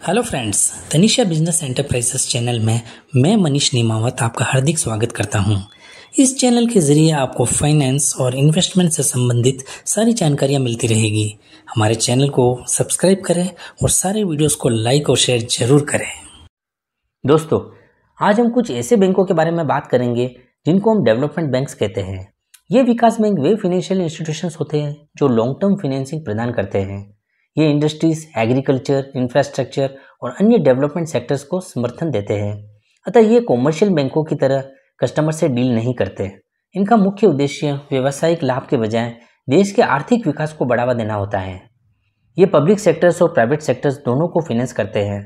Hello friends, Tanisha business enterprises channel में मैं मनीष नीमावत आपका हार्दिक स्वागत करता हूं। इस चैनल के जरिए आपको फाइनेंस और इन्वेस्टमेंट से संबंधित सारी जानकारियां मिलती रहेगी। हमारे चैनल को सब्सक्राइब करें और सारे वीडियोस को लाइक और शेयर जरूर करें। दोस्तों, आज हम कुछ ऐसे बैंकों के बारे में बात करेंगे जिनको हम डेवलपमेंट बैंक्स कहते हैं। ये विकास बैंक वे फाइनेंशियल इंस्टीट्यूशंस होते हैं जो लॉन्ग टर्म फाइनेंसिंग प्रदान करते हैं। ये इंडस्ट्रीज, एग्रीकल्चर, इंफ्रास्ट्रक्चर और अन्य डेवलपमेंट सेक्टर्स को समर्थन देते हैं। अतः ये कॉमर्शियल बैंकों की तरह कस्टमर से डील नहीं करते। इनका मुख्य उद्देश्य व्यावसायिक लाभ के बजाय देश के आर्थिक विकास को बढ़ावा देना होता है। ये पब्लिक सेक्टर्स और प्राइवेट सेक्टर्स दोनों को फाइनेंस करते हैं।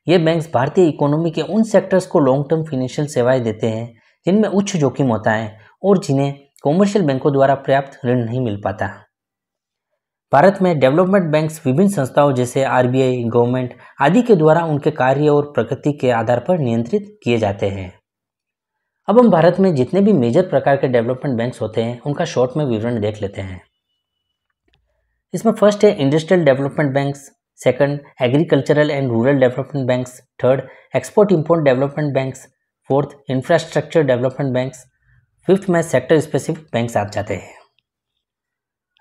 ये बैंक्स भारतीय इकोनॉमी के उन सेक्टर्स को लॉन्ग टर्म फाइनेंशियल सेवाएं देते हैं जिनमें उच्च जोखिम होता है और जिन्हें कॉमर्शियल बैंकों द्वारा पर्याप्त ऋण नहीं मिल पाता। भारत में डेवलपमेंट बैंक्स विभिन्न संस्थाओं जैसे आरबीआई, गवर्नमेंट आदि के द्वारा उनके कार्य और प्रकृति के आधार पर नियंत्रित किए जाते हैं। अब हम भारत में जितने भी मेजर प्रकार के डेवलपमेंट बैंक्स होते हैं उनका शॉर्ट में विवरण देख लेते हैं। इसमें फर्स्ट है industrial development banks, second agricultural and rural development banks, third export import development banks, fourth infrastructure development banks, fifth में सेक्टर स्पेसिफिक बैंक्स आ जाते हैं।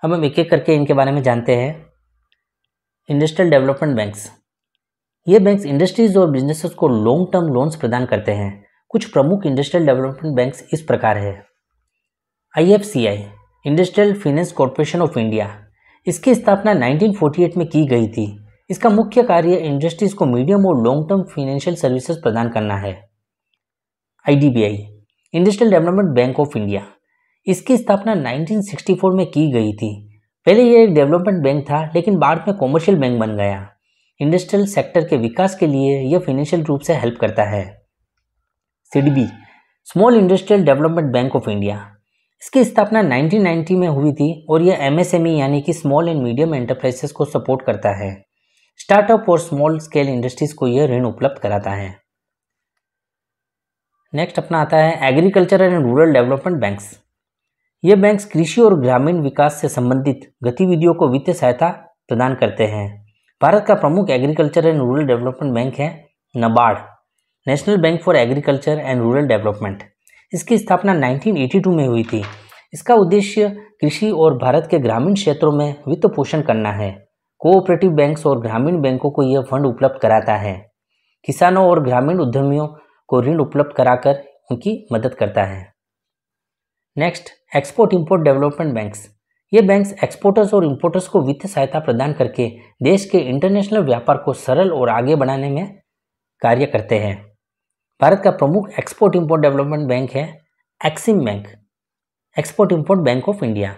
अब हम एक एक करके इनके बारे में जानते हैं। इंडस्ट्रियल डेवलपमेंट बैंक्स, ये बैंक्स इंडस्ट्रीज और बिजनेसेस को लॉन्ग टर्म लोन्स प्रदान करते हैं। कुछ प्रमुख इंडस्ट्रियल डेवलपमेंट बैंक्स इस प्रकार है। IFCI, industrial finance corporation of India, इसकी स्थापना 1948 में की गई थी। इसका मुख्य कार्य इंडस्ट्रीज को मीडियम और लॉन्ग टर्म फाइनेंशियल सर्विसेज प्रदान करना है। IDBI, industrial development bank of India, इसकी स्थापना 1964 में की गई थी। पहले यह एक डेवलपमेंट बैंक था लेकिन बाद में कॉमर्शियल बैंक बन गया। इंडस्ट्रियल सेक्टर के विकास के लिए यह फाइनेंशियल रूप से हेल्प करता है। SIDBI, small industrial development bank of India, इसकी स्थापना 1990 में हुई थी और यह MSME यानी कि स्मॉल एंड मीडियम एंटरप्राइजेस को सपोर्ट करता है। स्टार्टअप और स्मॉल स्केल इंडस्ट्रीज को यह ऋण उपलब्ध कराता है। नेक्स्ट अपना आता है agricultural and rural development banks. ये बैंक्स कृषि और ग्रामीण विकास से संबंधित गतिविधियों को वित्तीय सहायता प्रदान करते हैं। भारत का प्रमुख agriculture and rural development bank है NABARD, national bank for agriculture and rural development. इसकी स्थापना 1982 में हुई थी। इसका उद्देश्य कृषि और भारत के ग्रामीण क्षेत्रों में वित्त पोषण करना है। कोऑपरेटिव बैंक्स और ग्रामीण बैंकों को यह फंड उपलब्ध कराता है। किसानों और ग्रामीण उद्यमियों को ऋण उपलब्ध कराकर उनकी मदद करता है। Next export import development banks, ये बैंक्स एक्सपोर्टर्स और इंपोर्टर्स को वित्तीय सहायता प्रदान करके देश के इंटरनेशनल व्यापार को सरल और आगे बढ़ाने में कार्य करते हैं। भारत का प्रमुख एक्सपोर्ट इंपोर्ट डेवलपमेंट बैंक है Exim bank, export import bank of India.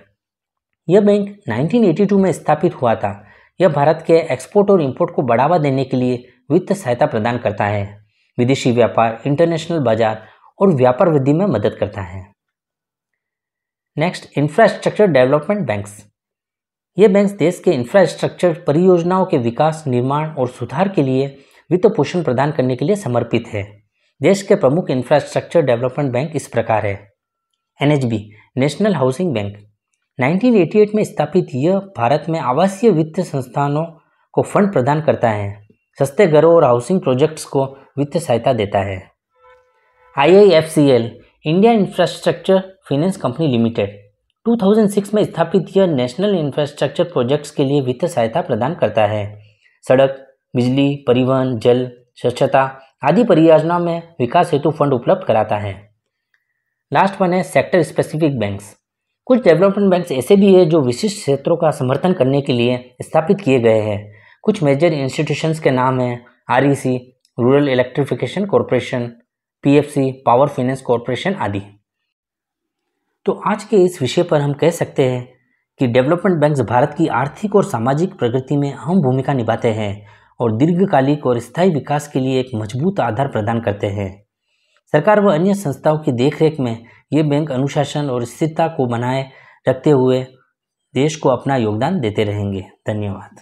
यह बैंक 1982 में स्थापित हुआ था। यह भारत के एक्सपोर्ट और इंपोर्ट को बढ़ावा देने के लिए वित्तीय सहायता प्रदान करता है, विदेशी व्यापार, इंटरनेशनल बाजार और व्यापार वृद्धि में मदद करता है। नेक्स्ट इंफ्रास्ट्रक्चर डेवलपमेंट बैंक्स, ये बैंक्स देश के इंफ्रास्ट्रक्चर परियोजनाओं के विकास, निर्माण और सुधार के लिए वित्त पोषण प्रदान करने के लिए समर्पित है। देश के प्रमुख इंफ्रास्ट्रक्चर डेवलपमेंट बैंक इस प्रकार है। NHB, नेशनल हाउसिंग बैंक, 1988 में स्थापित। यह भारत में आवासीय वित्तीय संस्थानों को फंड प्रदान करता है, सस्ते घरों और हाउसिंग प्रोजेक्ट्स को वित्तीय सहायता देता है। IIFCL, India infrastructure finance company limited, 2006 में स्थापित। यह नेशनल इंफ्रास्ट्रक्चर प्रोजेक्ट्स के लिए वित्तीय सहायता प्रदान करता है। सड़क, बिजली, परिवहन, जल, स्वच्छता आदि परियोजनाओं में विकास हेतु फंड उपलब्ध कराता है। लास्ट वन है सेक्टर स्पेसिफिक बैंक्स। कुछ डेवलपमेंट बैंक्स ऐसे भी हैं जो विशिष्ट क्षेत्रों का समर्थन करने के लिए स्थापित किए गए हैं। कुछ मेजर इंस्टीट्यूशंस के नाम हैं REC, rural electrification corporation, PFC, power finance corporation आदि। तो आज के इस विषय पर हम कह सकते हैं कि डेवलपमेंट बैंक्स भारत की आर्थिक और सामाजिक प्रगति में अहम भूमिका निभाते हैं और दीर्घकालिक और स्थायी विकास के लिए एक मजबूत आधार प्रदान करते हैं। सरकार व अन्य संस्थाओं की देखरेख में ये बैंक अनुशासन और स्थिरता को बनाए रखते हुए देश को अपना योगदान देते रहेंगे। धन्यवाद।